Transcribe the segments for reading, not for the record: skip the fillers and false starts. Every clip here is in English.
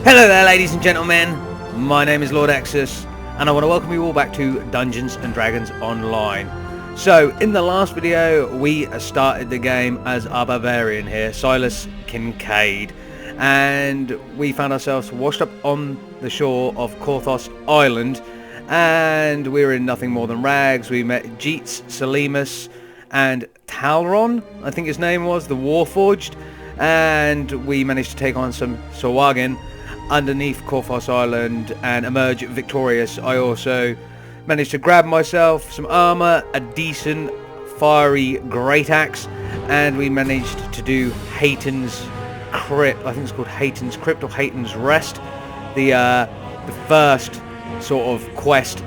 Hello there, ladies and gentlemen. My name is Lord Exsus, and I want to welcome you all back to Dungeons and Dragons Online. So, in the last video, we started the game as our barbarian here, Silas Kincaid, and we found ourselves washed up on the shore of Korthos Island, and we were in nothing more than rags. We met Jeets, Salimus, and Talron, I think his name was, the Warforged, and we managed to take on some Sawagin underneath Korthos Island and emerge victorious. I also managed to grab myself some armor, a decent fiery great axe, and we managed to do Hayton's Crypt. I think it's called Hayton's Crypt or Hayton's Rest, the first sort of quest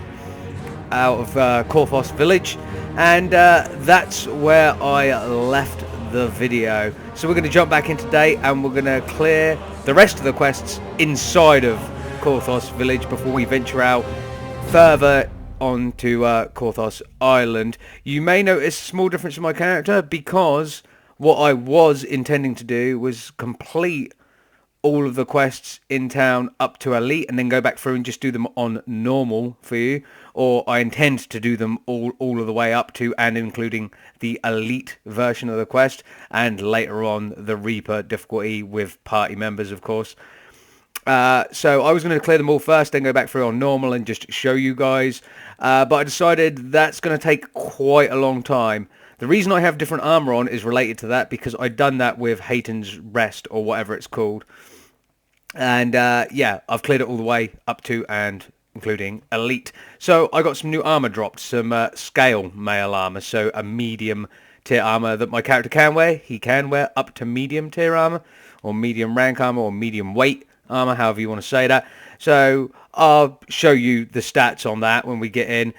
out of Korthos village, and that's where I left the video. So we're going to jump back in today and we're going to clear the rest of the quests inside of Korthos village before we venture out further onto Korthos Island. You may notice a small difference in my character because what I was intending to do was complete all of the quests in town up to elite and then go back through and just do them on normal for you, or I intend to do them all of the way up to and including the elite version of the quest, and later on the Reaper difficulty with party members, of course. So I was going to clear them all first, then go back through on normal and just show you guys, but I decided that's going to take quite a long time. The reason I have different armor on is related to that, because I'd done that with Hayton's Rest or whatever it's called. And yeah, I've cleared it all the way up to and including elite. So I got some new armor dropped, some scale mail armor, so a medium tier armor that my character can wear. He can wear up to medium tier armor, or medium rank armor, or medium weight armor, however you want to say that. So I'll show you the stats on that when we get in.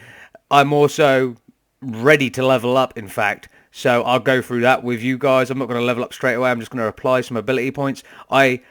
I'm also ready to level up, in fact, so I'll go through that with you guys. I'm not going to level up straight away. I'm just going to apply some ability points. I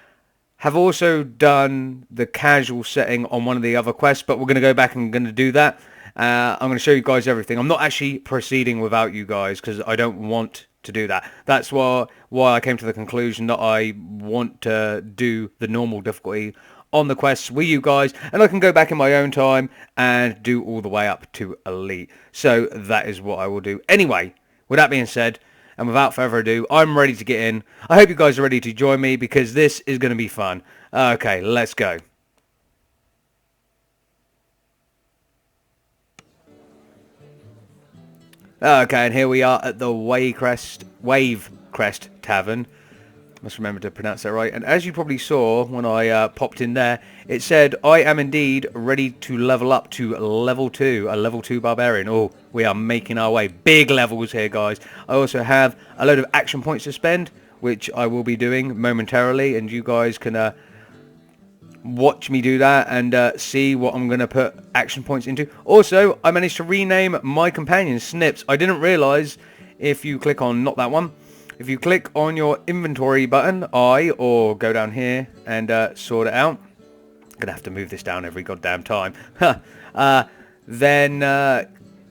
have also done the casual setting on one of the other quests, but we're going to go back and going to do that. I'm going to show you guys everything. I'm not actually proceeding without you guys because I don't want to do that. That's why I came to the conclusion that I want to do the normal difficulty on the quests with you guys, and I can go back in my own time and do all the way up to elite. So that is what I will do. Anyway, with that being said, and without further ado, I'm ready to get in. I hope you guys are ready to join me because this is going to be fun. Okay, let's go. Okay, and here we are at the Wave Crest Tavern. Must remember to pronounce that right. And as you probably saw when I popped in there, it said, I am indeed ready to level up to level 2, a level 2 barbarian. Oh, we are making our way. Big levels here, guys. I also have a load of action points to spend, which I will be doing momentarily, and you guys can watch me do that and see what I'm going to put action points into. Also, I managed to rename my companion Snips. I didn't realise if you click on, not that one, if you click on your inventory button, or go down here and sort it out. I'm going to have to move this down every goddamn time. Then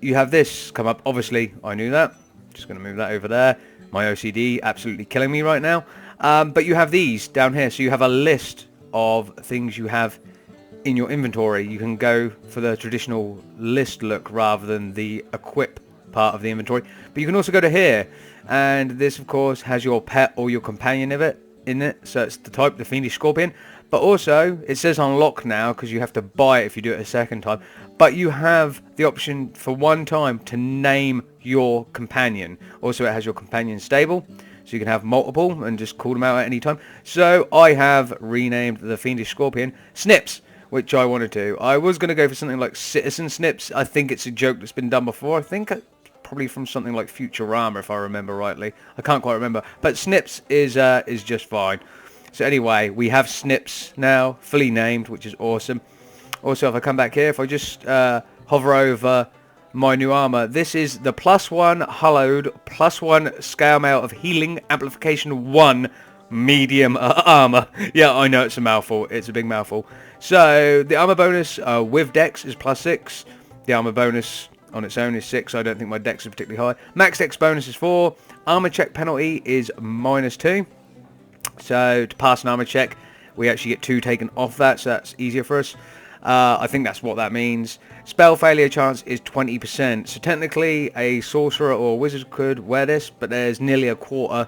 you have this come up. Obviously, I knew that. Just going to move that over there. My OCD absolutely killing me right now. But you have these down here. So you have a list of things you have in your inventory. You can go for the traditional list look rather than the equip part of the inventory. But you can also go to here. And this, of course, has your pet or your companion in it. So it's the type, the Fiendish Scorpion. But also, it says unlock now because you have to buy it if you do it a second time. But you have the option for one time to name your companion. Also, it has your companion stable. So you can have multiple and just call them out at any time. So I have renamed the Fiendish Scorpion Snips, which I want to do. I was going to go for something like Citizen Snips. I think it's a joke that's been done before. I think probably from something like Futurama, if I remember rightly. I can't quite remember, but Snips is just fine. So anyway, we have Snips now, fully named, which is awesome. Also, if I come back here, if I just hover over my new armor, this is the +1 Hallowed, +1 Scale Mail of Healing Amplification 1 medium armor. Yeah, I know it's a mouthful. It's a big mouthful. So the armor bonus with Dex is +6. The armor bonus on its own is 6. I don't think my Dex is particularly high. Max Dex bonus is 4. Armor check penalty is -2. So to pass an armor check, we actually get 2 taken off that, so that's easier for us. I think that's what that means. Spell failure chance is 20%. So technically, a sorcerer or a wizard could wear this, but there's nearly a quarter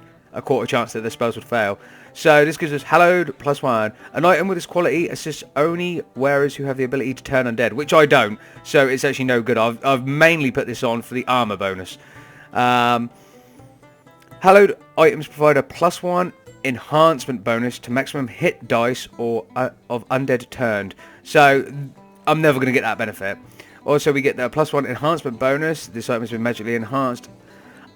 chance that the spells would fail. So this gives us hallowed +1. An item with this quality assists only wearers who have the ability to turn undead, which I don't. So it's actually no good. I've mainly put this on for the armor bonus. Hallowed items provide a +1 enhancement bonus to maximum hit dice or of undead turned. So I'm never going to get that benefit. Also, we get the +1 enhancement bonus. This item has been magically enhanced.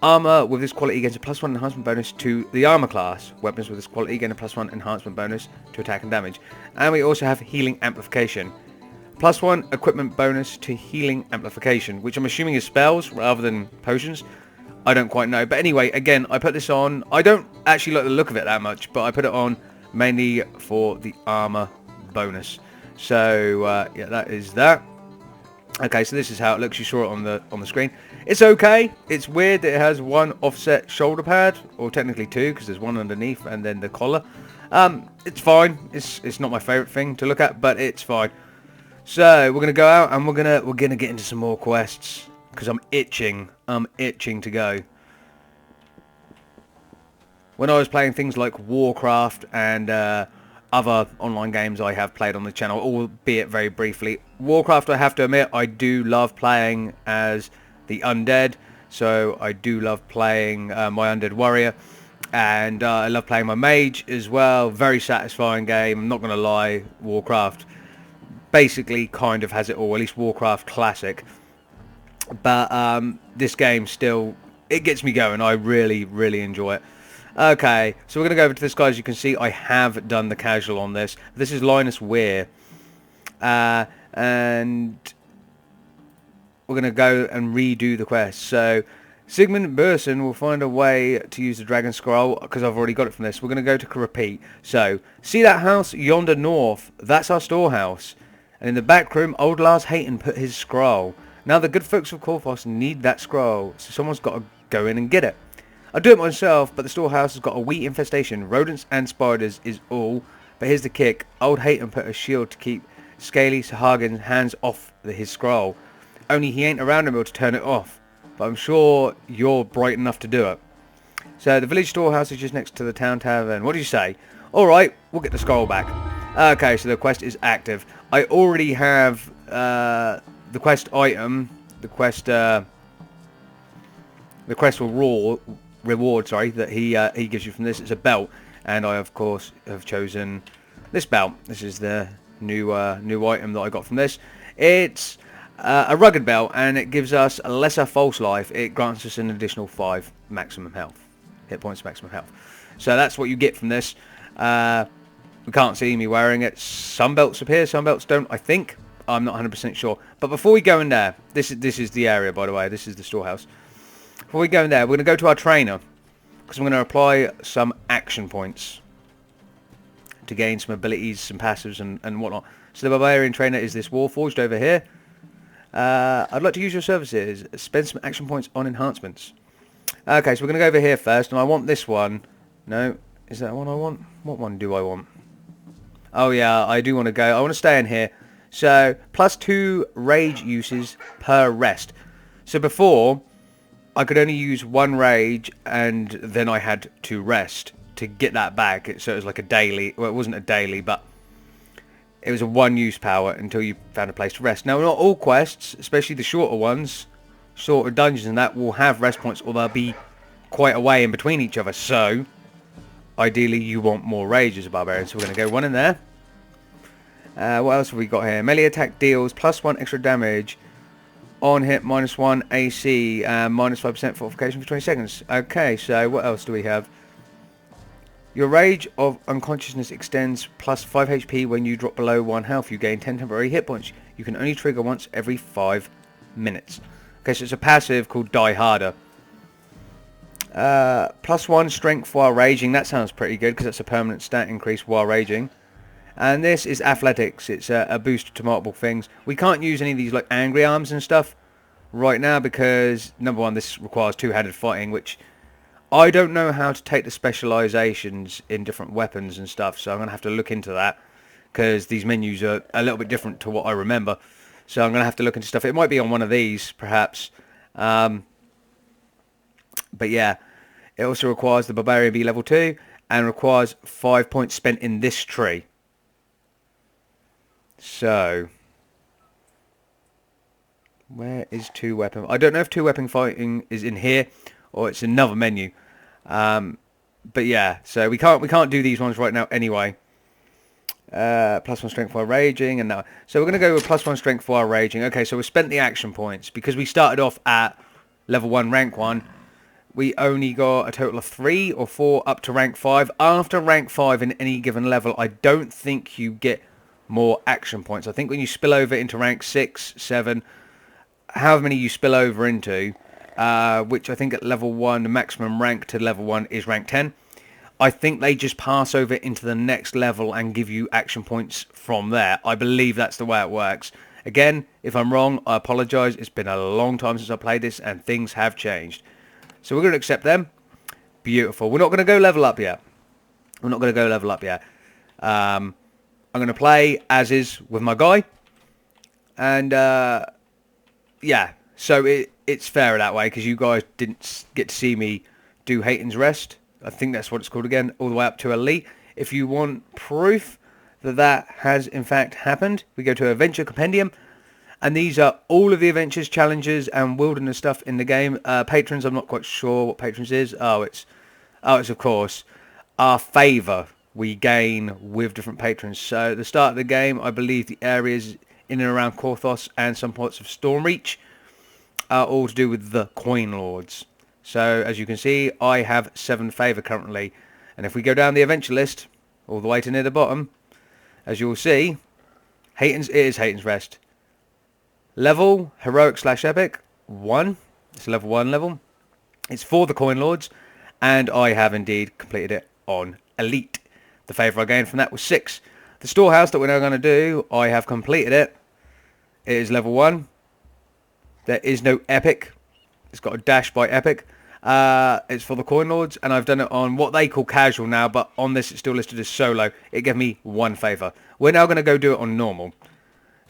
Armor with this quality gains a +1 enhancement bonus to the armor class. Weapons with this quality gain a +1 enhancement bonus to attack and damage. And we also have healing amplification. +1 equipment bonus to healing amplification, which I'm assuming is spells rather than potions. I don't quite know. But anyway, again, I put this on. I don't actually like the look of it that much, but I put it on mainly for the armor bonus. So, yeah, that is that. Okay, so this is how it looks. You saw it on the screen. It's okay. It's weird that it has 1 offset shoulder pad, or technically 2, because there's 1 underneath and then the collar. It's fine. It's not my favourite thing to look at, but it's fine. So we're gonna go out and we're gonna get into some more quests because I'm itching to go. When I was playing things like Warcraft and other online games I have played on the channel, albeit very briefly. Warcraft, I have to admit, I do love playing as the undead, so I do love playing my undead warrior, and I love playing my mage as well. Very satisfying game, I'm not going to lie. Warcraft basically kind of has it all, at least Warcraft Classic, but this game still, it gets me going. I really enjoy it. Okay, so we're going to go over to this guy. As you can see, I have done the casual on this. This is Linus Weir. And we're going to go and redo the quest. So, Sigmund Burson will find a way to use the Dragon Scroll, because I've already got it from this. We're going to go to repeat. So, see that house yonder north? That's our storehouse. And in the back room, old Lars Hayton put his scroll. Now the good folks of Korthos need that scroll, so someone's got to go in and get it. I'd do it myself, but the storehouse has got a wheat infestation. Rodents and spiders is all. But here's the kick. Old Hayton put a shield to keep Scaly Sahagan's hands off his scroll. Only he ain't around him to turn it off. But I'm sure you're bright enough to do it. So the village storehouse is just next to the town tavern. What do you say? Alright, we'll get the scroll back. Okay, so the quest is active. I already have the quest item. The quest reward, sorry, that he gives you from this. It's a belt, and I of course have chosen this belt. This is the new item that I got from this. It's a rugged belt, and it gives us a lesser false life. It grants us an additional 5 maximum health, hit points, maximum health. So that's what you get from this. You can't see me wearing it. Some belts appear, some belts don't, I think. I'm not 100% sure. But before we go in there, this is the area, by the way. This is the storehouse. Before we go in there, we're going to go to our trainer, because I'm going to apply some action points to gain some abilities, some passives and whatnot. So the Barbarian trainer is this Warforged over here. I'd like to use your services. Spend some action points on enhancements. Okay, so we're going to go over here first, and I want this one. No, is that one I want? What one do I want? Oh yeah, I do want to go. I want to stay in here. So, +2 rage uses per rest. So before, I could only use 1 rage, and then I had to rest to get that back. So it was like a daily. Well, it wasn't a daily, but it was a 1-use power until you found a place to rest. Now, not all quests, especially the shorter ones, shorter dungeons and that, will have rest points, or they'll be quite a way in between each other. So, ideally, you want more rage as a barbarian. So we're going to go 1 in there. What else have we got here? Melee attack deals +1 extra damage. On hit, -1 AC, -5% fortification for 20 seconds. Okay, so what else do we have? Your rage of unconsciousness extends +5 HP when you drop below 1 health. You gain 10 temporary hit points. You can only trigger once every 5 minutes. Okay, so it's a passive called Die Harder. +1 strength while raging. That sounds pretty good because that's a permanent stat increase while raging. And this is athletics. It's a boost to multiple things. We can't use any of these like angry arms and stuff right now because, number one, this requires two-handed fighting, which I don't know how to take the specializations in different weapons and stuff, so I'm going to have to look into that, because these menus are a little bit different to what I remember. So I'm going to have to look into stuff. It might be on one of these, perhaps. But yeah, it also requires the Barbarian be level 2, and requires 5 points spent in this tree. So, where is 2 weapon? I don't know if 2 weapon fighting is in here, or it's another menu. But yeah, so we can't do these ones right now anyway. +1 strength while raging, and now so we're going to go with +1 strength while raging. Okay, so we spent the action points because we started off at level 1 rank 1. We only got a total of 3 or 4 up to rank 5. After rank 5 in any given level, I don't think you get more action points. I think when you spill over into rank 6, 7, however many you spill over into, which I think at level 1, the maximum rank to level 1 is rank 10. I think they just pass over into the next level and give you action points from there. I believe that's the way it works. Again, if I'm wrong, I apologise. It's been a long time since I played this and things have changed. So we're going to accept them. Beautiful. We're not going to go level up yet. I'm going to play as is with my guy. And yeah, so it's fairer that way because you guys didn't get to see me do Hayton's Rest. I think that's what it's called again, all the way up to Elite. If you want proof that that has in fact happened, we go to Adventure Compendium. And these are all of the adventures, challenges, and wilderness stuff in the game. Patrons, I'm not quite sure what patrons is. Oh, it's of course our favour we gain with different patrons. So at the start of the game, I believe the areas in and around Korthos and some parts of Stormreach are all to do with the Coin Lords. So as you can see, I have 7 favour currently. And if we go down the adventure list, all the way to near the bottom, as you'll see, it is Hayton's Rest. Level, Heroic/Epic, 1. It's a level 1 level. It's for the Coin Lords, and I have indeed completed it on Elite. The favour I gained from that was 6. The storehouse that we're now going to do, I have completed it. It is level 1. There is no Epic. It's got a dash by Epic. It's for the Coin Lords, and I've done it on what they call casual now, but on this it's still listed as solo. It gave me 1 favour. We're now going to go do it on normal.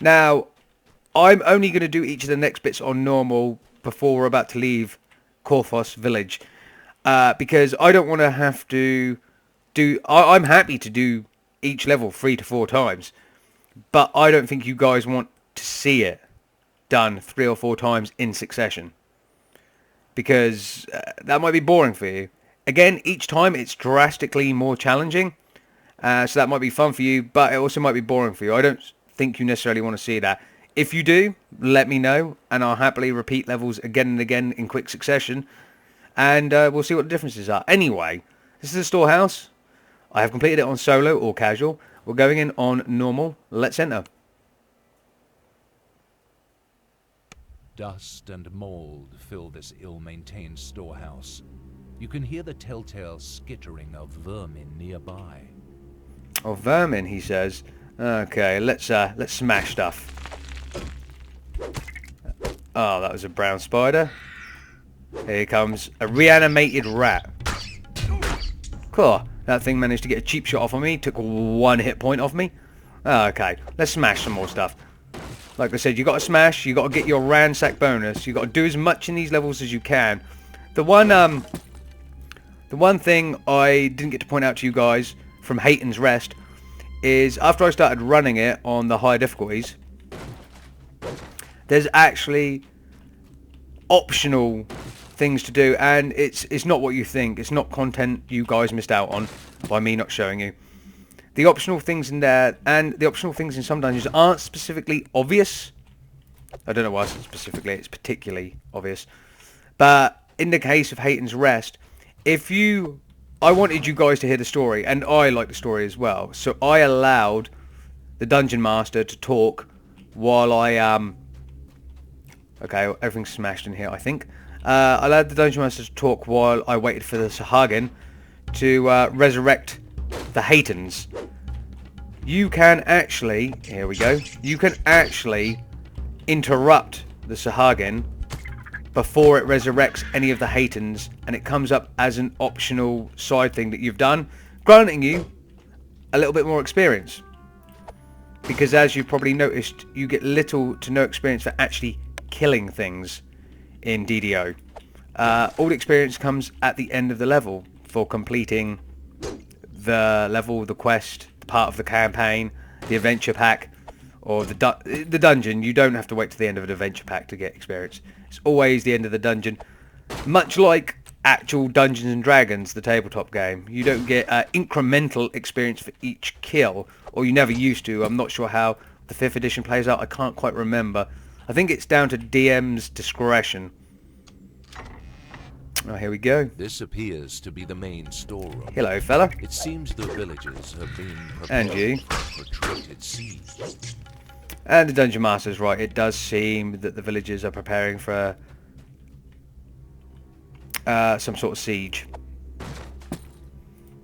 Now, I'm only going to do each of the next bits on normal before we're about to leave Korthos village. Because I don't want to have to do... I'm happy to do each level 3 to 4 times. But I don't think you guys want to see it done 3 or 4 times in succession. Because that might be boring for you. Again, each time it's drastically more challenging. So that might be fun for you, but it also might be boring for you. I don't think you necessarily want to see that. If you do, let me know, and I'll happily repeat levels again and again in quick succession, and we'll see what the differences are. Anyway, this is the storehouse. I have completed it on solo or casual. We're going in on normal. Let's enter. Dust and mold fill this ill-maintained storehouse. You can hear the telltale skittering of vermin nearby. Oh, vermin, he says. Okay, let's smash stuff. Oh, that was a brown spider. Here comes a reanimated rat. Cool. That thing managed to get a cheap shot off of me. Took 1 hit point off me. Oh, okay, let's smash some more stuff. Like I said, you got to smash. You got to get your ransack bonus. You got to do as much in these levels as you can. The one thing I didn't get to point out to you guys from Hayton's Rest is after I started running it on the higher difficulties, there's actually optional things to do, and it's not what you think. It's not content you guys missed out on by me not showing you. The optional things in there, and the optional things in some dungeons aren't specifically obvious. I don't know why I said specifically, it's particularly obvious. But in the case of Hayton's Rest, I wanted you guys to hear the story, and I like the story as well. So I allowed the dungeon master to talk while I okay, everything's smashed in here, I think. I allowed the dungeon master to talk while I waited for the Sahagin to resurrect the Haytons. You can actually, here we go, you can actually interrupt the Sahagin before it resurrects any of the Haytons, and it comes up as an optional side thing that you've done, granting you a little bit more experience. Because as you've probably noticed, you get little to no experience for actually killing things in DDO. All the experience comes at the end of the level for completing the level, the quest, the part of the campaign, the adventure pack, or the dungeon. You don't have to wait to the end of an adventure pack to get experience. It's always the end of the dungeon. Much like actual Dungeons and Dragons, the tabletop game, you don't get incremental experience for each kill, or you never used to. I'm not sure how the 5th edition plays out. I can't quite remember. I think it's down to DM's discretion. Oh, here we go. This appears to be the main storeroom. Hello, fella. It seems the villagers have been And you. preparing for a protracted siege. And the Dungeon Master's right. It does seem that the villagers are preparing for some sort of siege.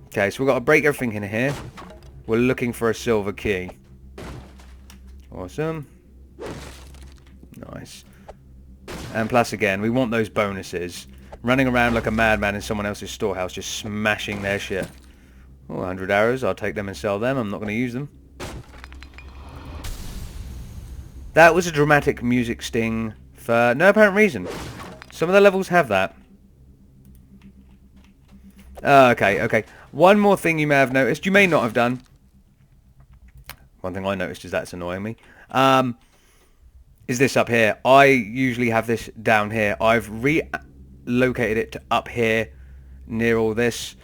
Okay, so we've got to break everything in here. We're looking for a silver key. Awesome. Nice. And plus again, we want those bonuses. Running around like a madman in someone else's storehouse, just smashing their shit. Oh, 100 arrows. I'll take them and sell them. I'm not going to use them. That was a dramatic music sting for no apparent reason. Some of the levels have that. Okay. One more thing you may have noticed. You may not have done. One thing I noticed is that's annoying me. Is this up here. I usually have this down here. I've relocated it to up here near all this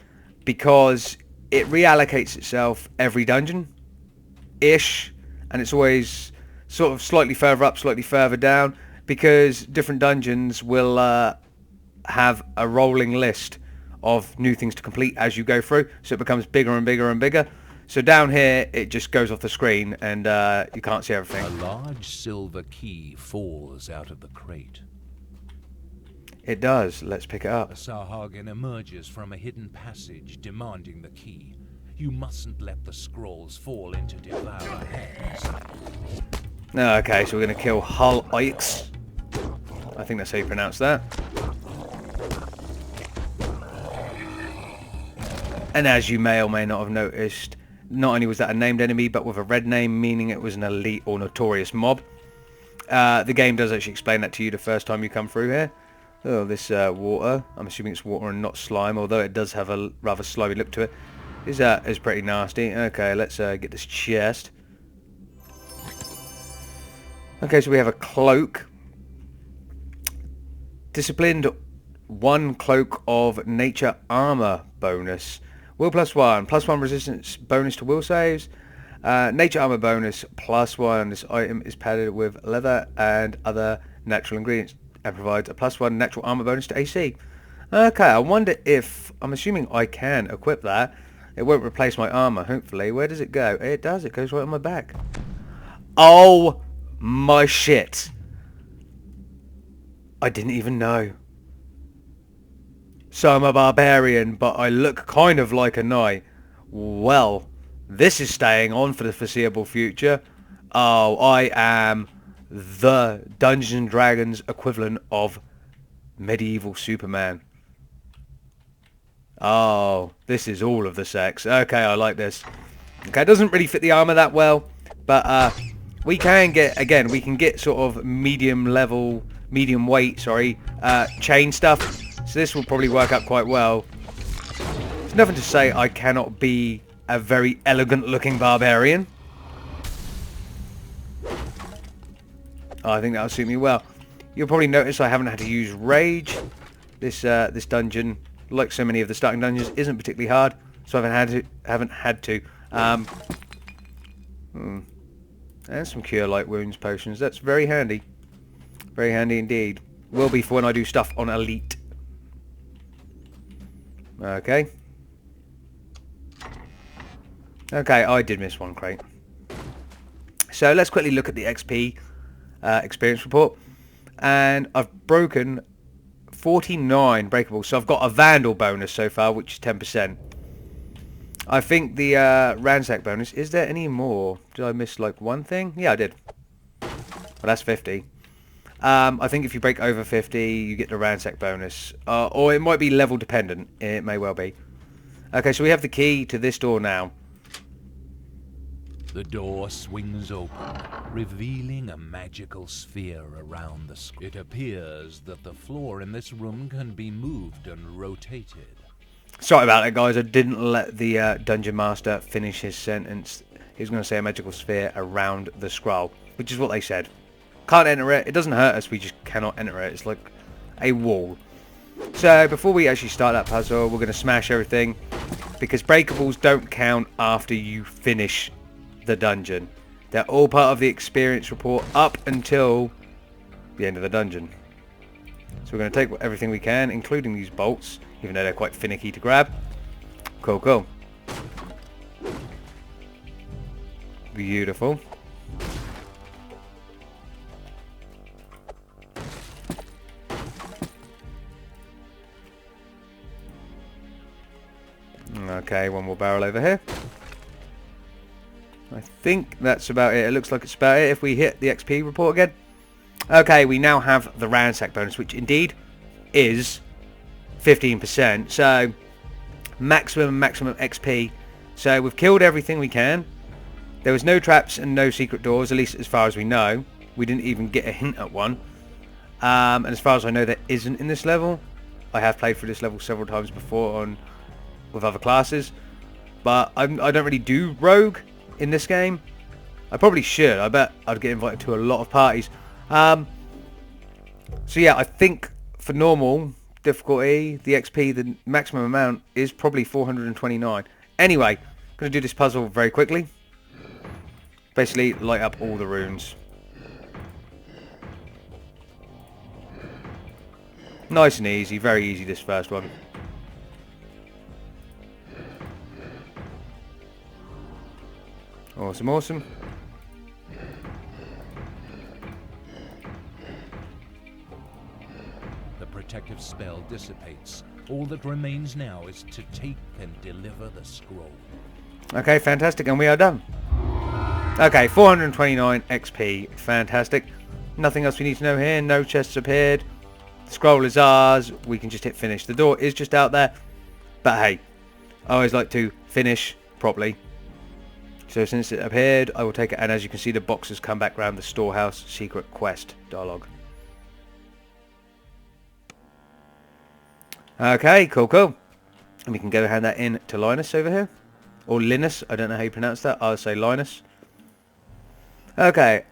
because it reallocates itself every dungeon-ish, and it's always sort of slightly further up, slightly further down, because different dungeons will have a rolling list of new things to complete as you go through, so it becomes bigger and bigger and bigger. So down here, it just goes off the screen, and you can't see everything. A large silver key falls out of the crate. It does. Let's pick it up. A Sarhagan emerges from a hidden passage, demanding the key. You mustn't let the scrolls fall into devourer hands. Okay, so we're going to kill Hull Ikes. I think that's how you pronounce that. And as you may or may not have noticed, not only was that a named enemy, but with a red name, meaning it was an elite or notorious mob. The game does actually explain that to you the first time you come through here. Oh, this water. I'm assuming it's water and not slime, although it does have a rather slimy look to it. Is pretty nasty. Okay, let's get this chest. Okay, so we have a cloak. Disciplined 1 cloak of nature armor bonus. Will +1. +1 resistance bonus to will saves. Nature armor bonus +1. This item is padded with leather and other natural ingredients and provides a +1 natural armor bonus to AC. Okay, I wonder if... I'm assuming I can equip that. It won't replace my armor, hopefully. Where does it go? It does. It goes right on my back. Oh my shit. I didn't even know. So I'm a barbarian, but I look kind of like a knight. Well, this is staying on for the foreseeable future. Oh, I am the Dungeons and Dragons equivalent of medieval Superman. Oh, this is all of the sex. Okay, I like this. Okay, it doesn't really fit the armor that well, but we can get, again, we can get sort of medium weight, chain stuff. So this will probably work out quite well. There's nothing to say I cannot be a very elegant looking barbarian. I think that'll suit me well. You'll probably notice I haven't had to use rage. This dungeon, like so many of the starting dungeons, isn't particularly hard, so I haven't had to. And some cure light wounds potions. That's very handy. Very handy indeed. Will be for when I do stuff on elite. Okay. Okay, I did miss one crate. So let's quickly look at the XP experience report. And I've broken 49 breakables. So I've got a Vandal bonus so far, which is 10%. I think the Ransack bonus, is there any more? Did I miss like one thing? Yeah, I did. Well, that's 50. I think if you break over 50, you get the ransack bonus. Or it might be level dependent. It may well be. Okay, so we have the key to this door now. The door swings open, revealing a magical sphere around the scroll. It appears that the floor in this room can be moved and rotated. Sorry about that, guys. I didn't let the dungeon master finish his sentence. He was going to say a magical sphere around the scroll, which is what they said. Can't enter it. It doesn't hurt us. We just cannot enter it. It's like a wall. So before we actually start that puzzle, we're going to smash everything, because breakables don't count after you finish the dungeon. They're all part of the experience report up until the end of the dungeon. So we're going to take everything we can, including these bolts, even though they're quite finicky to grab. Cool, cool. Beautiful. Okay, one more barrel over here. I think that's about it. It looks like it's about it. If we hit the XP report again. Okay, we now have the ransack bonus, which indeed is 15%. So maximum XP. So we've killed everything we can. There was no traps and no secret doors, at least as far as we know. We didn't even get a hint at one. And as far as I know, there isn't in this level. I have played through this level several times before with other classes, but I don't really do rogue in this game. I probably should. I bet I'd get invited to a lot of parties. So yeah, I think for normal difficulty, the XP, the maximum amount is probably 429. Anyway, I'm going to do this puzzle very quickly. Basically, light up all the runes. Nice and easy, very easy this first one. Awesome, awesome. The protective spell dissipates. All that remains now is to take and deliver the scroll. Okay, fantastic, and we are done. Okay, 429 XP, fantastic. Nothing else we need to know here. No chests appeared. The scroll is ours. We can just hit finish. The door is just out there, but hey, I always like to finish properly. So since it appeared, I will take it, and as you can see, the boxes come back round the storehouse secret quest dialogue. Okay, cool, cool. And we can go hand that in to Linus over here. Or Linus, I don't know how you pronounce that. I'll say Linus. Okay.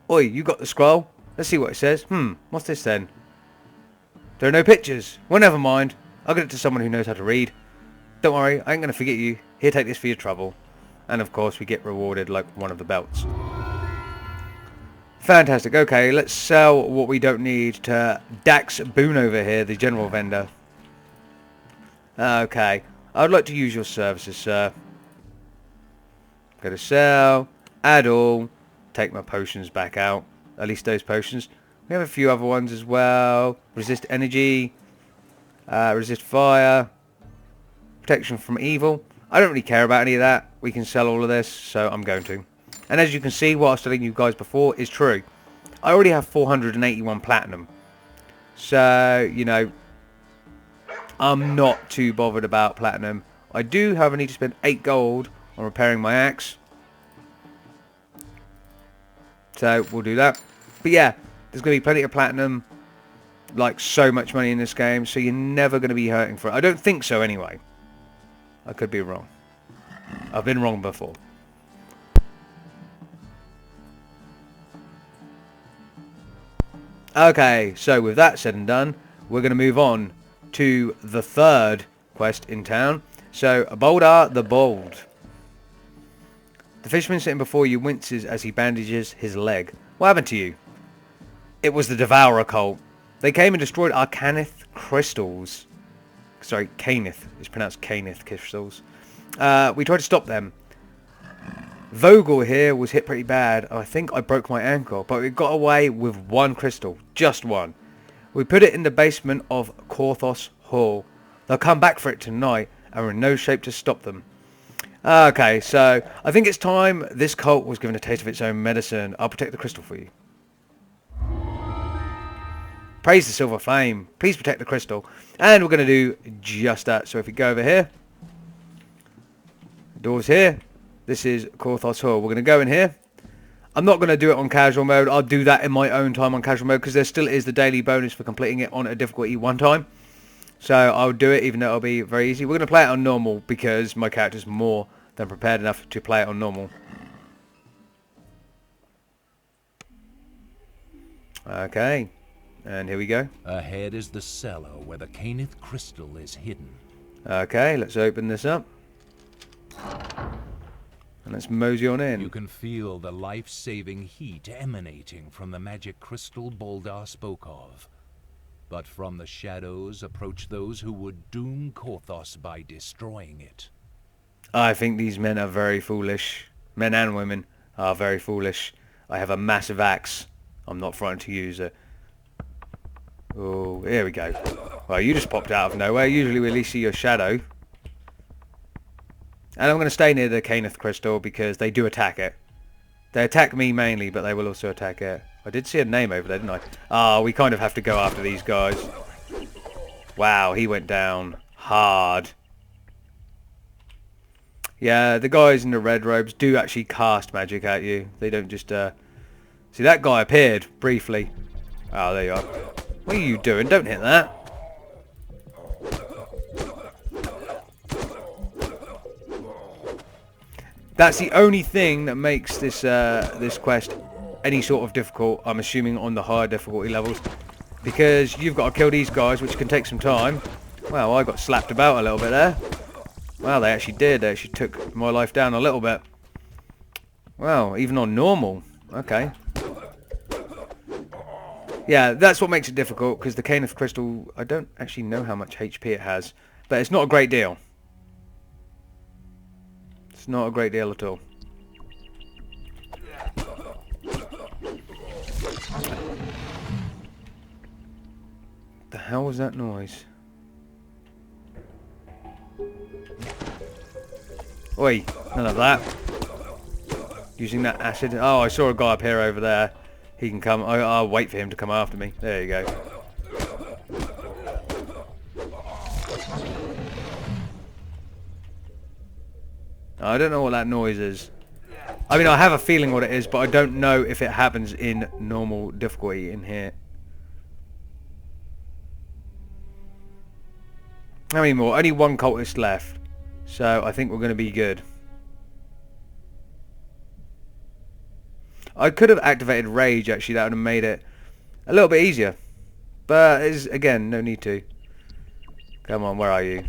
Oi, you got the scroll. Let's see what it says. What's this then? There are no pictures. Well, never mind. I'll get it to someone who knows how to read. Don't worry, I ain't going to forget you. Here, take this for your trouble. And of course, we get rewarded like one of the belts. Fantastic. Okay, let's sell what we don't need to Dax Boone over here, the general vendor. Okay. I would like to use your services, sir. Go to sell. Add all. Take my potions back out. At least those potions. We have a few other ones as well. Resist energy. Resist fire. Protection from evil. I don't really care about any of that. We can sell all of this, so I'm going to. And as you can see, what I was telling you guys before is true. I already have 481 platinum. So, you know, I'm not too bothered about platinum. I do, however, need to spend 8 gold on repairing my axe. So, we'll do that. But yeah, there's going to be plenty of platinum. Like, so much money in this game. So you're never going to be hurting for it. I don't think so, anyway. I could be wrong. I've been wrong before. Okay, so with that said and done, we're going to move on to the third quest in town. So, Boldar the Bold. The fisherman sitting before you winces as he bandages his leg. What happened to you? It was the Devourer cult. They came and destroyed our Canith crystals. Sorry, Canith. It's pronounced Canith crystals. We tried to stop them. Vogel here was hit pretty bad. I think I broke my ankle, but we got away with 1 crystal. Just 1. We put it in the basement of Korthos Hall. They'll come back for it tonight, and we're in no shape to stop them. Okay, so I think it's time this cult was given a taste of its own medicine. I'll protect the crystal for you. Praise the silver flame. Please protect the crystal. And we're going to do just that. So if we go over here. Doors here. This is Korthos Hall. We're going to go in here. I'm not going to do it on casual mode. I'll do that in my own time on casual mode because there still is the daily bonus for completing it on a difficulty 1 time. So I'll do it even though it'll be very easy. We're going to play it on normal because my character's more than prepared enough to play it on normal. Okay. And here we go. Ahead is the cellar where the Kaneth crystal is hidden. Okay, let's open this up. And let's mosey on in. You can feel the life-saving heat emanating from the magic crystal Boldar spoke of. But from the shadows approach those who would doom Korthos by destroying it. I think these men are very foolish. Men and women are very foolish. I have a massive axe. I'm not frightened to use it. Oh, here we go. Well, you just popped out of nowhere. Usually we at least see your shadow. And I'm going to stay near the Kaneth crystal because they do attack it. They attack me mainly, but they will also attack it. I did see a name over there, didn't I? Ah, we kind of have to go after these guys. Wow, he went down hard. Yeah, the guys in the red robes do actually cast magic at you. They don't just... See, that guy appeared briefly. Oh, there you are. What are you doing? Don't hit that. That's the only thing that makes this this quest any sort of difficult, I'm assuming, on the higher difficulty levels. Because you've got to kill these guys, which can take some time. Well, I got slapped about a little bit there. Well, they actually did. They actually took my life down a little bit. Well, even on normal. Okay. Yeah, that's what makes it difficult, because the Kaneth crystal, I don't actually know how much HP it has. But it's not a great deal. It's not a great deal at all. The hell was that noise? Oi, none of that. Using that acid. Oh, I saw a guy up here over there. He can come. I'll wait for him to come after me. There you go. I don't know what that noise is. I mean, I have a feeling what it is, but I don't know if it happens in normal difficulty in here. How many more? Only one cultist left. So I think we're going to be good. I could have activated Rage, actually. That would have made it a little bit easier. But, again, no need to. Come on, where are you?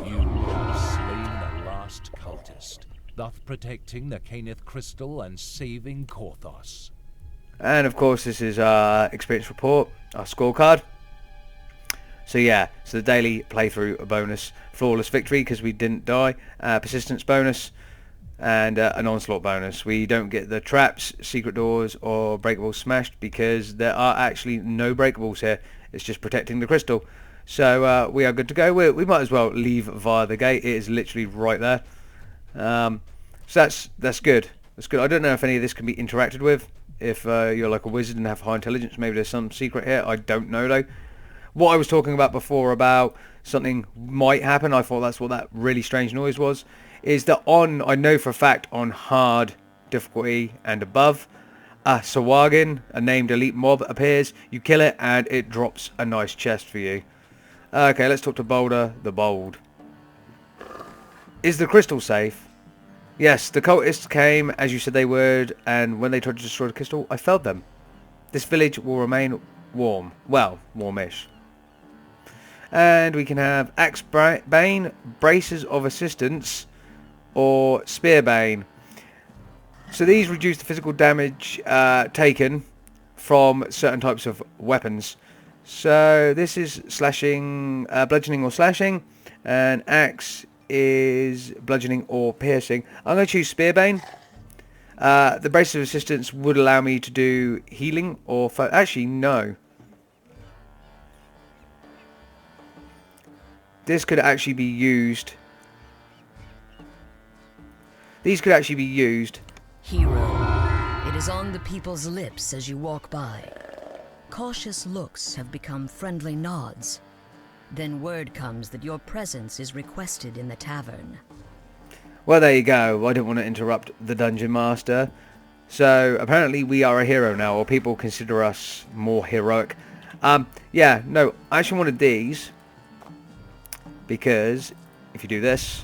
You have slain the last cultist, thus protecting the Kaneth crystal and saving Korthos. And, of course, this is our experience report, our scorecard. So, yeah, so the daily playthrough bonus, flawless victory because we didn't die, persistence bonus, and an onslaught bonus. We don't get the traps, secret doors, or breakables smashed because there are actually no breakables here. It's just protecting the crystal. So we are good to go. We might as well leave via the gate. It is literally right there. So that's good. That's good. I don't know if any of this can be interacted with. If you're like a wizard and have high intelligence, maybe there's some secret here. I don't know though. What I was talking about before about something might happen, I thought that's what that really strange noise was, is that I know for a fact on hard difficulty and above, a Sawagin, a named elite mob, appears. You kill it and it drops a nice chest for you. Okay, let's talk to Boulder the Bold. Is the crystal safe? Yes, the cultists came as you said they would, and when they tried to destroy the crystal, I felled them. This village will remain warm. Well, warmish. And we can have Axe Bane, Braces of Assistance, or Spear Bane. So these reduce the physical damage taken from certain types of weapons. So this is slashing, bludgeoning or slashing, and Axe is bludgeoning or piercing. I'm going to choose Spear Bane. The Braces of Assistance would allow me to do healing or... Actually, no. This could actually be used. These could actually be used. Hero, it is on the people's lips as you walk by. cautious looks have become friendly nods. Then word comes that your presence is requested in the tavern. Well, there you go. I didn't want to interrupt the Dungeon Master. So, apparently we are a hero now, or people consider us more heroic. Yeah, no, I actually wanted these. Because, if you do this,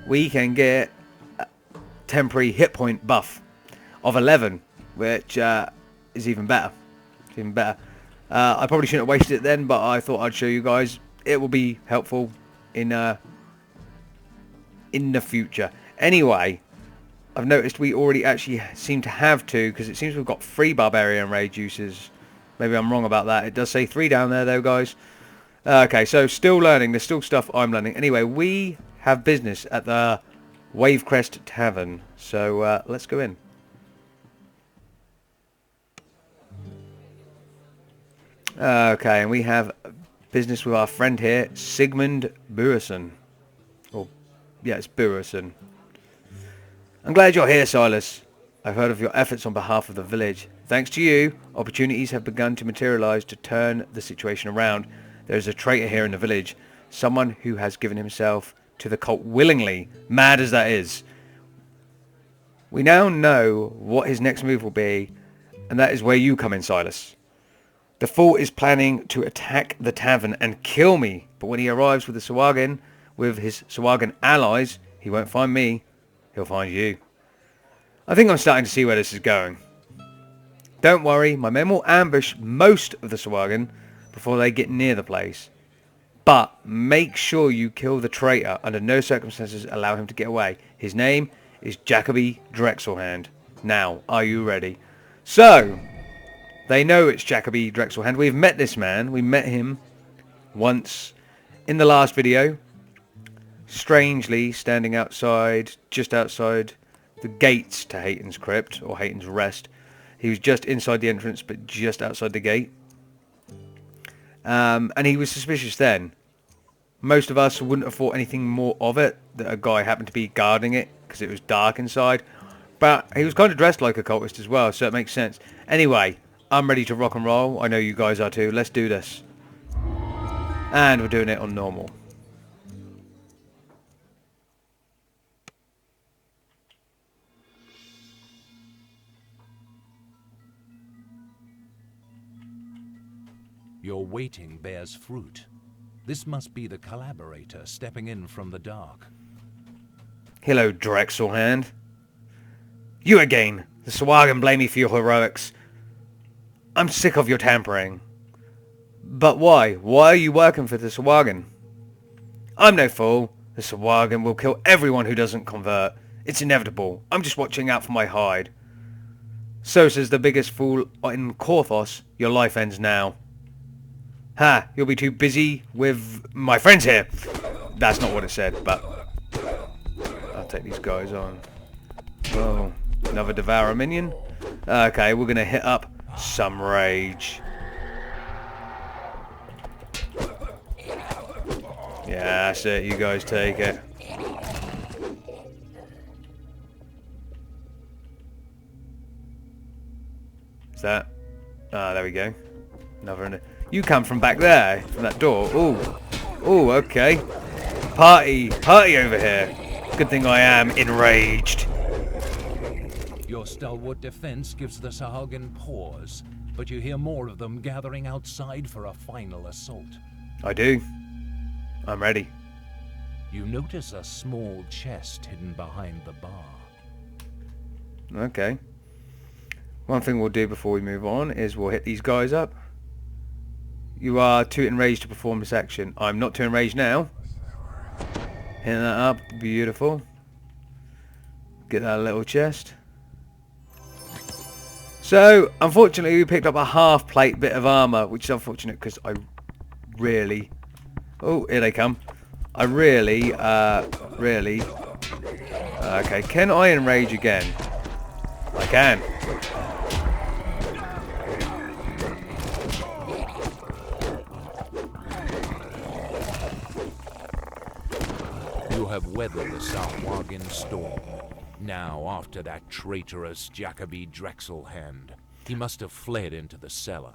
we can get a temporary hit point buff of 11, which is even better. It's even better. I probably shouldn't have wasted it then, but I thought I'd show you guys. It will be helpful in the future. Anyway, I've noticed we already actually seem to have 2, because it seems we've got 3 Barbarian Rage uses. Maybe I'm wrong about that. It does say 3 down there though, guys. Okay, so still learning. There's still stuff I'm learning. Anyway, we have business at the Wavecrest Tavern. So let's go in. Okay, and we have business with our friend here, Sigmund Burison. Or, yeah, it's Burison. I'm glad you're here, Silas. I've heard of your efforts on behalf of the village. Thanks to you, opportunities have begun to materialize to turn the situation around. There is a traitor here in the village, someone who has given himself to the cult willingly, mad as that is. We now know what his next move will be, and that is where you come in, Silas. The fool is planning to attack the tavern and kill me, but when he arrives with his Sahuagin allies, he won't find me, he'll find you. I think I'm starting to see where this is going. Don't worry, my men will ambush most of the Sahuagin before they get near the place. But make sure you kill the traitor. Under no circumstances allow him to get away. His name is Jacoby Drexelhand. Now, are you ready? So, they know it's Jacoby Drexelhand. We've met this man. We met him once in the last video. Strangely, standing outside, just outside the gates to Hayton's Crypt, or Hayton's Rest. He was just inside the entrance, but just outside the gate. And he was suspicious then. Most of us wouldn't have thought anything more of it, that a guy happened to be guarding it, because it was dark inside. But he was kind of dressed like a cultist as well, so it makes sense. Anyway, I'm ready to rock and roll. I know you guys are too. Let's do this. And we're doing it on normal. Your waiting bears fruit. This must be the collaborator stepping in from the dark. Hello, Drexelhand. You again. The Sahuagin blame me for your heroics. I'm sick of your tampering. But why? Why are you working for the Sahuagin? I'm no fool. The Sahuagin will kill everyone who doesn't convert. It's inevitable. I'm just watching out for my hide. So says the biggest fool in Korthos. Your life ends now. Ha! You'll be too busy with my friends here. That's not what it said, but I'll take these guys on. Oh, another Devourer minion. Okay, we're gonna hit up some rage. Yeah, that's it. You guys take it. Is that? Ah, there we go. Another. You come from back there, from that door. Ooh. Ooh, okay. Party over here. Good thing I am enraged. Your stalwart defense gives the Sahuagin pause, but you hear more of them gathering outside for a final assault. I do. I'm ready. You notice a small chest hidden behind the bar. Okay. One thing we'll do before we move on is we'll hit these guys up. You are too enraged to perform this action. I'm not too enraged now. Hitting that up. Beautiful. Get that little chest. So, unfortunately, we picked up a half-plate bit of armor, which is unfortunate because I really... Oh, here they come. I really... Okay, can I enrage again? I can. You have weathered the Sahuagin storm. Now, after that traitorous Jacoby Drexelhand. He must have fled into the cellar.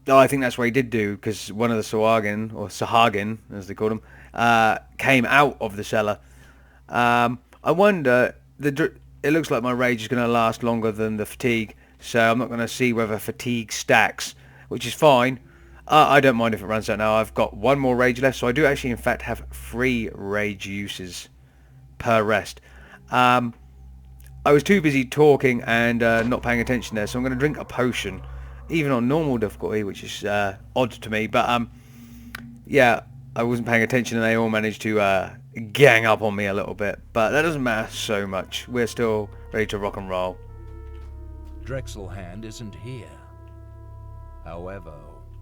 Oh, I think that's what he did do, because one of the Sahagin, as they called them, came out of the cellar. I wonder, it looks like my rage is going to last longer than the fatigue, so I'm not going to see whether fatigue stacks, which is fine. I don't mind if it runs out now. I've got one more rage left, so I do actually, in fact, have 3 rage uses per rest. I was too busy talking and not paying attention there, so I'm going to drink a potion, even on normal difficulty, which is odd to me. But yeah, I wasn't paying attention, and they all managed to gang up on me a little bit. But that doesn't matter so much. We're still ready to rock and roll. Drexelhand isn't here. However,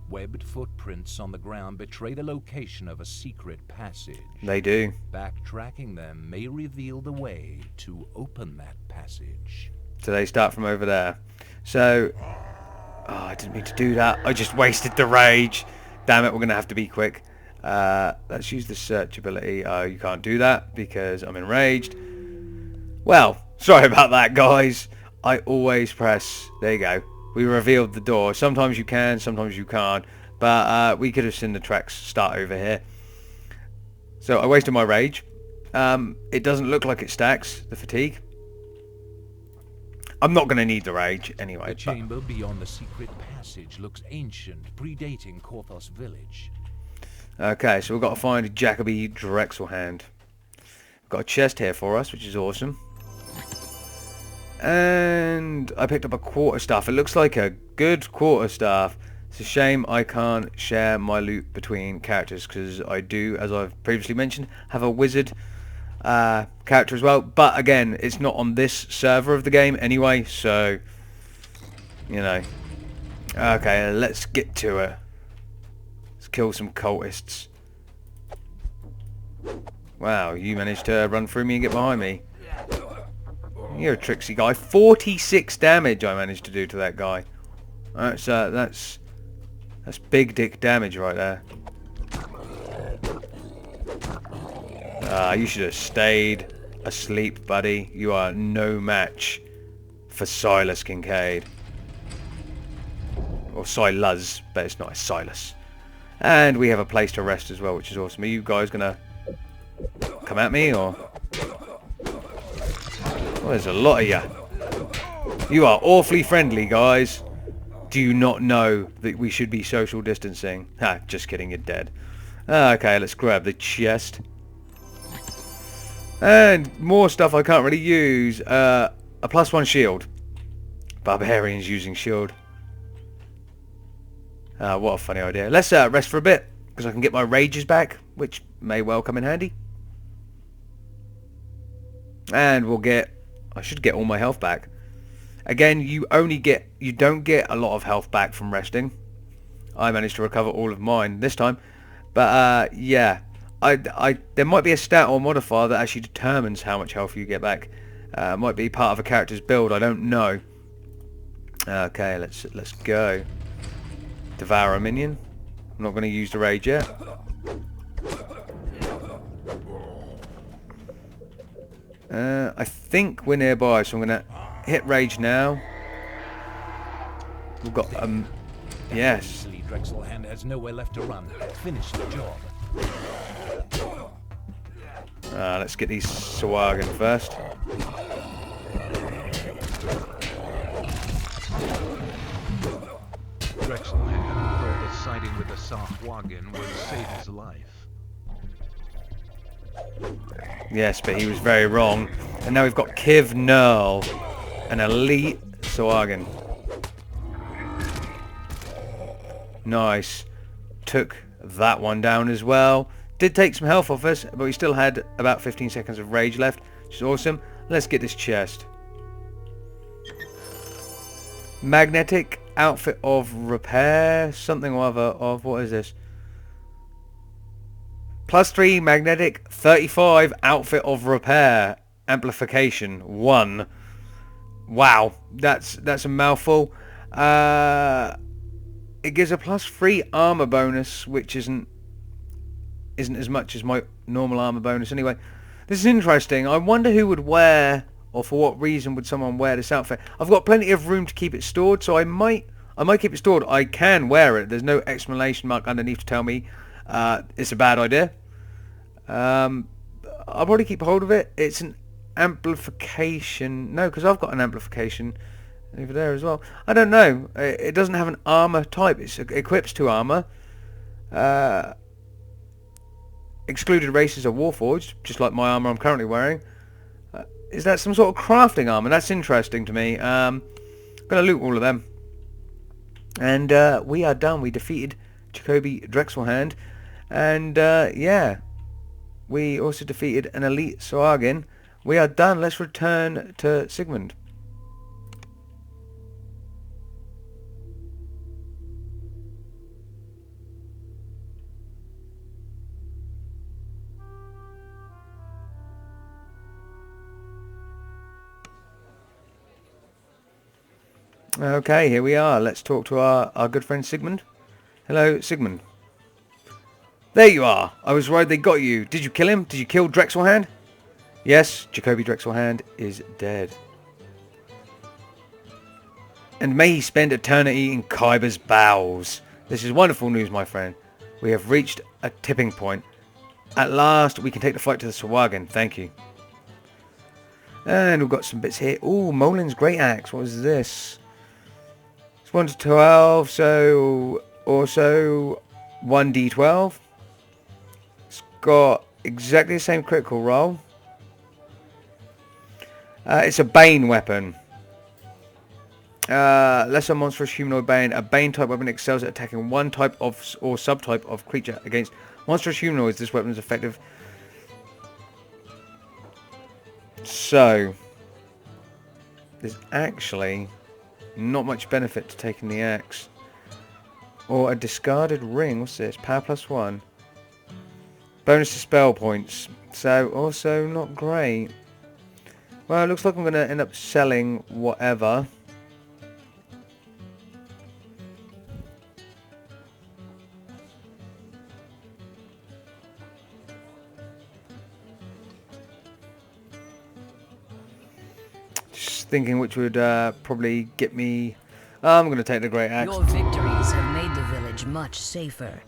webbed footprints on the ground betray the location of a secret passage. They do. Backtracking them may reveal the way to open that passage. So they start from over there. So, oh, I didn't mean to do that. I just wasted the rage. Damn it, we're going to have to be quick. Let's use the search ability. Oh, you can't do that because I'm enraged. Well, sorry about that, guys. I always press... There you go. We revealed the door. Sometimes you can, sometimes you can't. But we could have seen the tracks start over here. So I wasted my rage. It doesn't look like it stacks, the fatigue. I'm not going to need the rage anyway. The chamber beyond the secret passage looks ancient, predating Korthos village. Okay, so we've got to find Jacoby Drexelhand. We've got a chest here for us, which is awesome. And I picked up a quarterstaff. It looks like a good quarterstaff. It's a shame I can't share my loot between characters, because I do, as I've previously mentioned, have a wizard character as well. But again, it's not on this server of the game anyway, so, you know. Okay, let's get to it. Let's kill some cultists. Wow, you managed to run through me and get behind me. You're a tricksy guy. 46 damage I managed to do to that guy. Alright, so that's big dick damage right there. You should have stayed asleep, buddy. You are no match for Silas Kincaid. Or Silas, but it's not a Silas. And we have a place to rest as well, which is awesome. Are you guys gonna come at me, or... Well, there's a lot of you. You are awfully friendly, guys. Do you not know that we should be social distancing? Ha, just kidding, you're dead. Okay, let's grab the chest. And more stuff I can't really use. A +1 shield. Barbarians using shield. What a funny idea. Let's rest for a bit, because I can get my rages back, which may well come in handy. And we'll get... I should get all my health back. Again, you don't get a lot of health back from resting. I managed to recover all of mine this time. But yeah, there might be a stat or modifier that actually determines how much health you get back. It might be part of a character's build, I don't know. Okay, let's go. Devour a minion. I'm not going to use the rage yet. I think we're nearby, so I'm going to hit rage now. We've got yes. Drexelhand has nowhere left to run. Finish the job. Let's get these Sawagan first. Drexelhand thought that siding with the Sahuagin would save his life. Yes, but he was very wrong. And now we've got Kiv Nurl, an elite Sahuagin. Nice. Took that one down as well. Did take some health off us, but we still had about 15 seconds of rage left, which is awesome. Let's get this chest. Magnetic outfit of repair, something or other of, what is this? +3 magnetic, 35 outfit of repair, amplification 1. Wow, that's a mouthful. It gives a +3 armor bonus, which isn't as much as my normal armor bonus anyway. This is interesting. I wonder who would wear or for what reason would someone wear this outfit? I've got plenty of room to keep it stored, so I might keep it stored. I can wear it. There's no exclamation mark underneath to tell me it's a bad idea. I'll probably keep hold of it. It's an amplification. No, because I've got an amplification over there as well. I don't know. It doesn't have an armor type. It equips to armor. Excluded races are warforged, just like my armor I'm currently wearing. Is that some sort of crafting armor? That's interesting to me. I'm gonna loot all of them. And we are done. We defeated Jacoby Drexelhand. And yeah, we also defeated an elite Sahuagin. We are done. Let's return to Sigmund. Okay, here we are. Let's talk to our good friend Sigmund. Hello, Sigmund. There you are. I was worried they got you. Did you kill him? Did you kill Drexelhand? Yes, Jacoby Drexelhand is dead. And may he spend eternity in Kyber's bowels. This is wonderful news, my friend. We have reached a tipping point. At last, we can take the fight to the Sahuagin. Thank you. And we've got some bits here. Ooh, Molin's Great Axe. What is this? 1 to 12, so also 1d12. It's got exactly the same critical roll. It's a Bane weapon. Lesser monstrous humanoid Bane. A Bane type weapon excels at attacking one type of or subtype of creature. Against monstrous humanoids, this weapon is effective. So, there's actually not much benefit to taking the axe. Or a discarded ring. What's this? Power +1. Bonus to spell points. So also not great. Well, it looks like I'm going to end up selling whatever. Thinking which would probably get me. I'm going to take the Great Axe. Your victories have made the village much safer,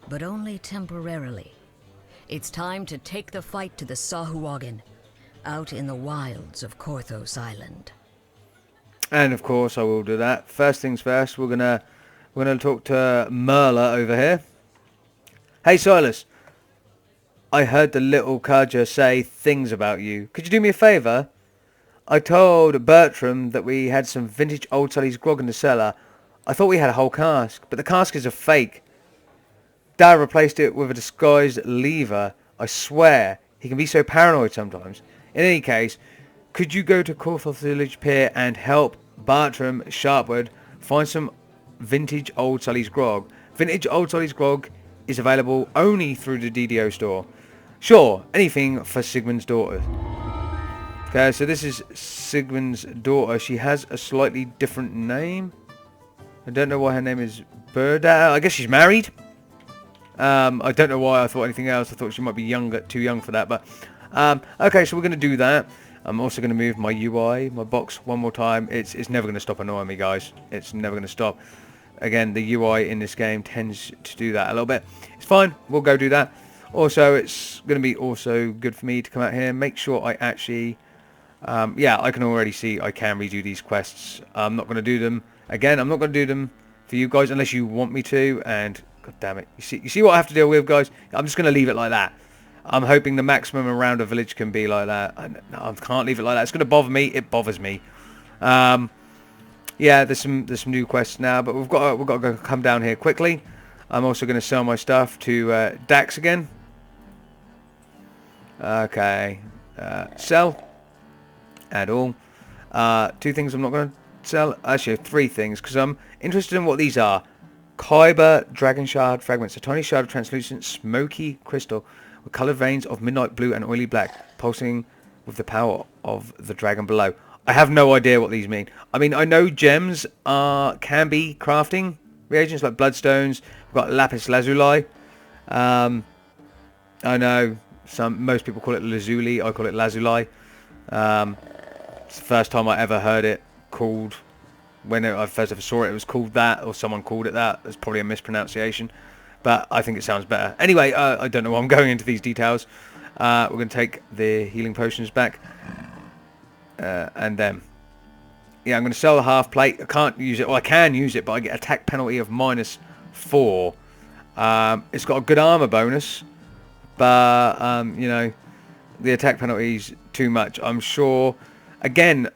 but only temporarily. It's time to take the fight to the Sahuagin, out in the wilds of Korthos Island. And of course I will do that. First things first, we're gonna talk to Merla over here. Hey Silas, I heard the little Kaja say things about you. Could you do me a favour? I told Bertram that we had some vintage Old Sully's grog in the cellar. I thought we had a whole cask, but the cask is a fake. Dad replaced it with a disguised lever. I swear, he can be so paranoid sometimes. In any case, could you go to Korthos Village Pier and help Bartram Sharpwood find some vintage Old Sully's grog? Vintage Old Sully's grog is available only through the DDO store. Sure, anything for Sigmund's daughter. Okay, so this is Sigmund's daughter. She has a slightly different name. I don't know why her name is Berda. I guess she's married. I don't know why I thought anything else. I thought she might be younger, too young for that. But okay, so we're going to do that. I'm also going to move my UI, my box, one more time. It's never going to stop annoying me, guys. It's never going to stop. Again, the UI in this game tends to do that a little bit. It's fine. We'll go do that. Also, it's going to be also good for me to come out here and make sure I actually... yeah, I can already see I can redo these quests. I'm not going to do them again. I'm not going to do them for you guys unless you want me to. And god damn it, you see what I have to deal with, guys. I'm just going to leave it like that. I'm hoping the maximum around a village can be like that. I can't leave it like that. It's going to bother me. It bothers me. Yeah, there's some new quests now, but we've got to go come down here quickly. I'm also going to sell my stuff to Dax again. Okay, sell. At all. Two things I'm not going to sell. Actually, three things, because I'm interested in what these are. Kyber Dragon Shard Fragments. A tiny shard of translucent, smoky crystal with coloured veins of midnight blue and oily black, pulsing with the power of the dragon below. I have no idea what these mean. I mean, I know gems can be crafting reagents, like bloodstones. We've got lapis lazuli. I know most people call it lazuli. I call it lazuli. It's the first time I ever heard it called. When I first ever saw it, it was called that, or someone called it that. It's probably a mispronunciation, but I think it sounds better. Anyway, I don't know why I'm going into these details. We're going to take the healing potions back, and then, yeah, I'm going to sell the half plate. I can't use it. Well, I can use it, but I get attack penalty of -4. It's got a good armor bonus, but you know, the attack penalty's too much. I'm sure. Again,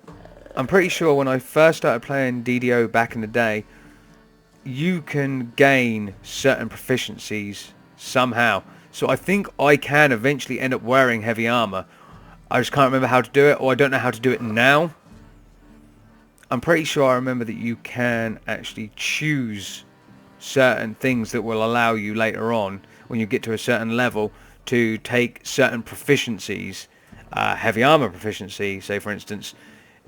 I'm pretty sure when I first started playing DDO back in the day, you can gain certain proficiencies somehow. So I think I can eventually end up wearing heavy armor. I just can't remember how to do it, or I don't know how to do it now. I'm pretty sure I remember that you can actually choose certain things that will allow you later on, when you get to a certain level, to take certain proficiencies, heavy armor proficiency, say for instance,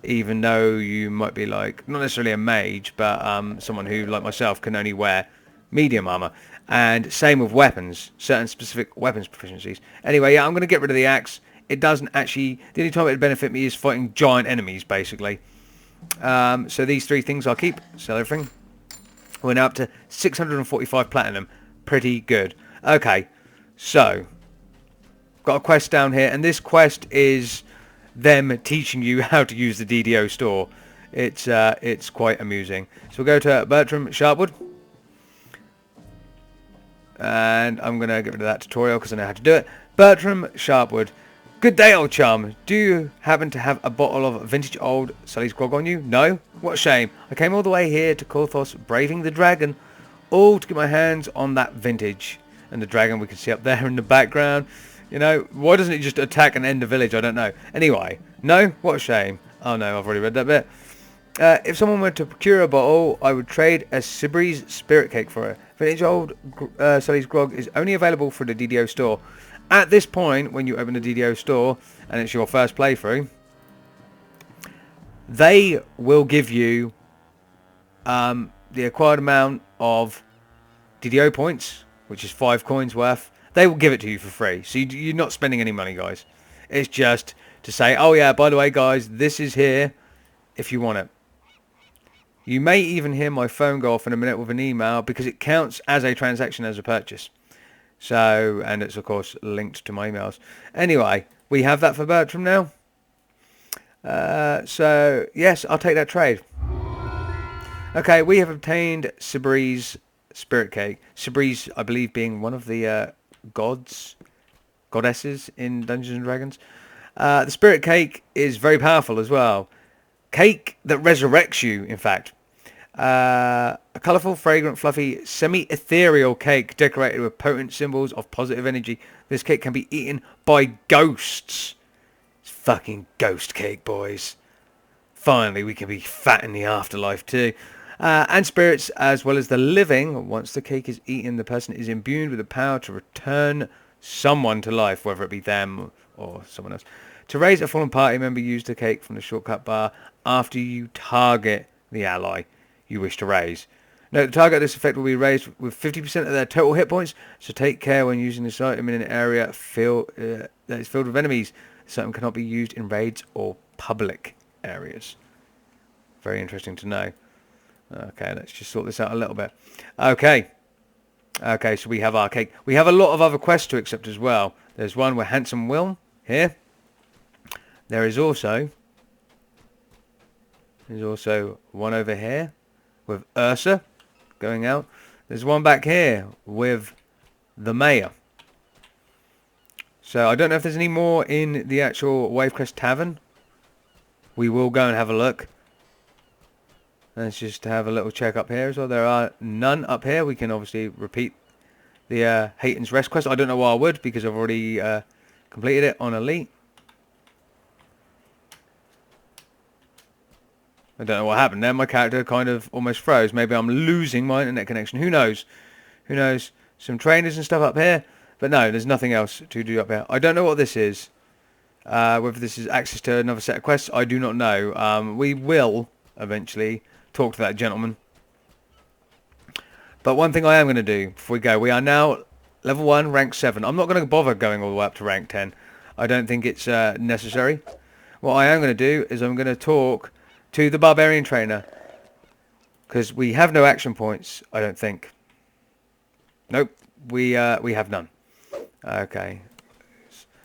even though you might be like, not necessarily a mage, but someone who, like myself, can only wear medium armor. And same with weapons, certain specific weapons proficiencies. Anyway, yeah, I'm going to get rid of the axe. It doesn't actually, the only time it would benefit me is fighting giant enemies, basically. So these three things I'll keep, sell everything. We're now up to 645 platinum, pretty good. Okay, so, got a quest down here, and this quest is them teaching you how to use the DDO store. It's quite amusing. So we'll go to Bertram Sharpwood, and I'm gonna get rid of that tutorial because I know how to do it. Bertram Sharpwood, good day, old chum. Do you happen to have a bottle of vintage old Sully's grog on you? No? What a shame. I came all the way here to Korthos, braving the dragon, all to get my hands on that vintage. And the dragon we can see up there in the background. You know, why doesn't it just attack and end the village? I don't know. Anyway, no? What a shame. Oh no, I've already read that bit. If someone were to procure a bottle, I would trade a Sibri's spirit cake for it. Vintage old Sully's grog is only available for the DDO store. At this point, when you open the DDO store, and it's your first playthrough, they will give you the acquired amount of DDO points, which is 5 coins worth. They will give it to you for free. So you're not spending any money, guys. It's just to say, oh yeah, by the way, guys, this is here if you want it. You may even hear my phone go off in a minute with an email because it counts as a transaction as a purchase. So, and it's of course linked to my emails. Anyway, we have that for Bertram now. So, yes, I'll take that trade. Okay, we have obtained Sibri's spirit cake. Sibri's, I believe, being one of the goddesses in Dungeons and Dragons. The spirit cake is very powerful as well. Cake that resurrects you, in fact. A colourful, fragrant, fluffy, semi-ethereal cake decorated with potent symbols of positive energy. This cake can be eaten by ghosts. It's fucking ghost cake, boys. Finally, we can be fat in the afterlife too. And spirits, as well as the living. Once the cake is eaten, the person is imbued with the power to return someone to life, whether it be them or someone else. To raise a fallen party member, use the cake from the shortcut bar after you target the ally you wish to raise. Note, the target of this effect will be raised with 50% of their total hit points, so take care when using this item in an area that is filled with enemies. This item cannot be used in raids or public areas. Very interesting to know. Okay, let's just sort this out a little bit. Okay, so we have our cake. We have a lot of other quests to accept as well. There's one with Handsome Will here. There is also one over here with Ursa going out. There's one back here with the mayor. So I don't know if there's any more in the actual Wavecrest Tavern. We will go and have a look. Let's just have a little check up here as well. There are none up here. We can obviously repeat the Hayton's Rest quest. I don't know why I would, because I've already completed it on Elite. I don't know what happened there. My character kind of almost froze. Maybe I'm losing my internet connection. Who knows? Who knows? Some trainers and stuff up here. But no, there's nothing else to do up here. I don't know what this is. Whether this is access to another set of quests, I do not know. We will eventually talk to that gentleman. But one thing I am going to do before we go, we are now level 1, rank 7. I'm not going to bother going all the way up to rank 10. I don't think it's necessary. what I am going to do is I'm going to talk to the barbarian trainer, because we have no action points, I don't think. Nope, we have none. Okay.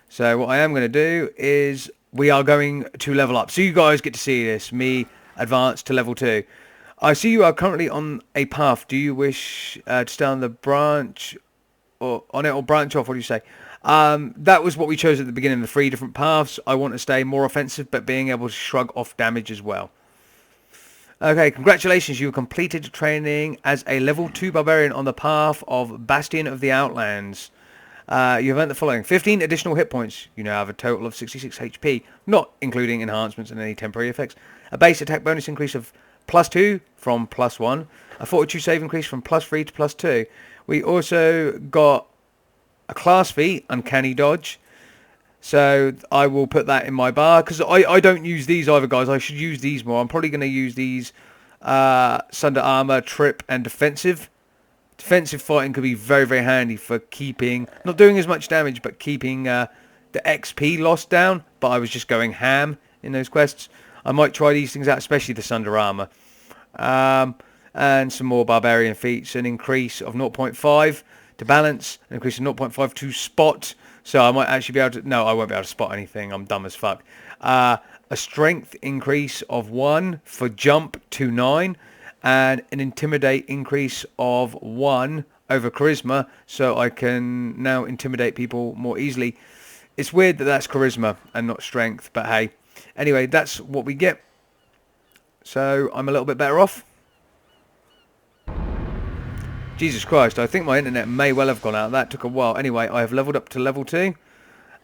So what I am going to do is we are going to level up. So you guys get to see this, me advance to level 2. I see you are currently on a path. Do you wish to stay on the branch or on it, or branch off? What do you say? That was what we chose at the beginning, the 3 different paths. I want to stay more offensive, but being able to shrug off damage as well. Okay, congratulations. You completed training as a level 2 barbarian on the path of Bastion of the Outlands. You have earned the following: 15 additional hit points. You now have a total of 66 HP, not including enhancements and any temporary effects. A base attack bonus increase of +2 from +1. A fortitude save increase from +3 to +2. We also got a class feat, Uncanny Dodge. So I will put that in my bar, because I don't use these either, guys. I should use these more. I'm probably going to use these Sunder Armor, Trip, and Defensive. Defensive fighting could be very, very handy for keeping, not doing as much damage, but keeping the XP loss down. But I was just going ham in those quests. I might try these things out, especially the Sunder Armor. And some more Barbarian feats. An increase of 0.5 to balance, an increase of 0.5 to spot. So I might actually be able to... No, I won't be able to spot anything. I'm dumb as fuck. A strength increase of 1 for jump to 9. And an intimidate increase of 1 over charisma. So I can now intimidate people more easily. It's weird that that's charisma and not strength. But hey. Anyway, that's what we get. So I'm a little bit better off. Jesus Christ, I think my internet may well have gone out. That took a while. Anyway, I have leveled up to level 2.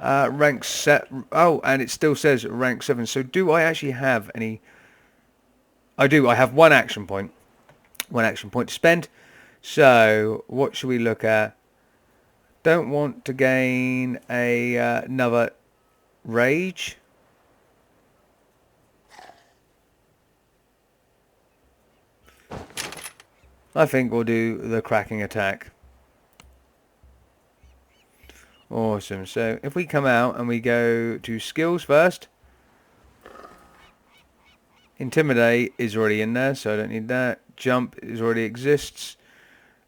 Rank set. Oh, and it still says rank 7. So do I actually have any... I do. I have 1 action point. 1 action point to spend. So, what should we look at? Don't want to gain another rage. I think we'll do the cracking attack. Awesome. So if we come out and we go to skills first. Intimidate is already in there, so I don't need that. Jump is already exists.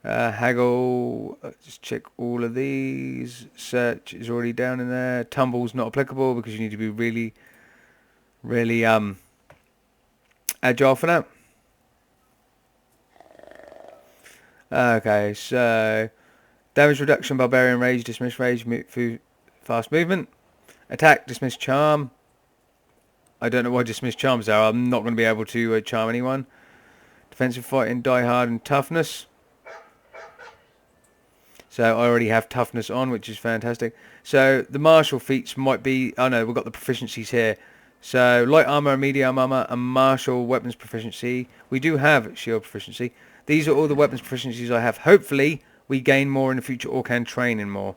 Haggle, just check all of these. Search is already down in there. Tumble's not applicable because you need to be really, really agile for that. Okay, so damage reduction, barbarian rage, dismiss rage, fast movement, attack, dismiss charm. I don't know why dismiss charms are. I'm not going to be able to charm anyone. Defensive fighting, die hard, and toughness. So I already have toughness on, which is fantastic. So the martial feats might be... Oh no, we've got the proficiencies here. So light armor, medium armor, and martial weapons proficiency. We do have shield proficiency. These are all the weapons proficiencies I have. Hopefully, we gain more in the future or can train in more.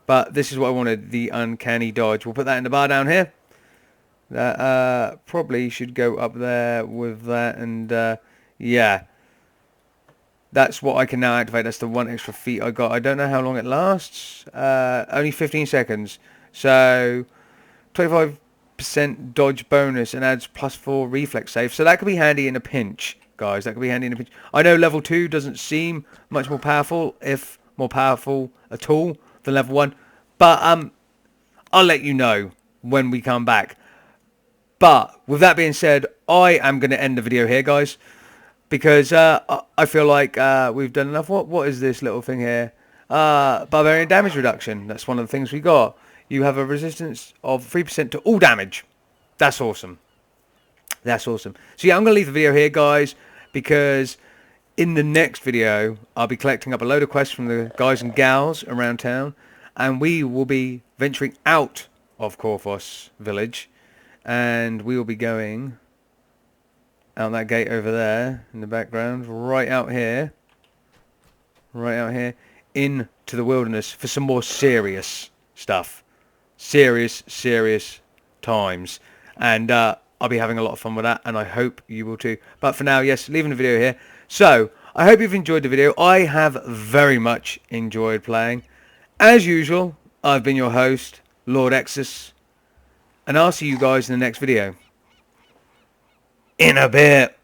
But this is what I wanted, the Uncanny Dodge. We'll put that in the bar down here. That probably should go up there with that. And yeah, that's what I can now activate. That's the 1 extra feat I got. I don't know how long it lasts. Only 15 seconds. So 25% dodge bonus and adds +4 reflex save. So that could be handy in a pinch. Guys, that could be handy in a pinch. I know level 2 doesn't seem much more powerful, if more powerful at all, than level 1. But I'll let you know when we come back. But with that being said, I am going to end the video here, guys, because I feel like we've done enough. What is this little thing here? Barbarian damage reduction. That's one of the things we got. You have a resistance of 3% to all damage. That's awesome. That's awesome. So yeah, I'm going to leave the video here, guys, because in the next video, I'll be collecting up a load of quests from the guys and gals around town, and we will be venturing out of Korthos village, and we will be going out that gate over there in the background, right out here, into the wilderness for some more serious stuff. Serious times. And I'll be having a lot of fun with that, and I hope you will too. But for now, yes, leaving the video here. So, I hope you've enjoyed the video. I have very much enjoyed playing. As usual, I've been your host, Lord Exsus, and I'll see you guys in the next video. In a bit.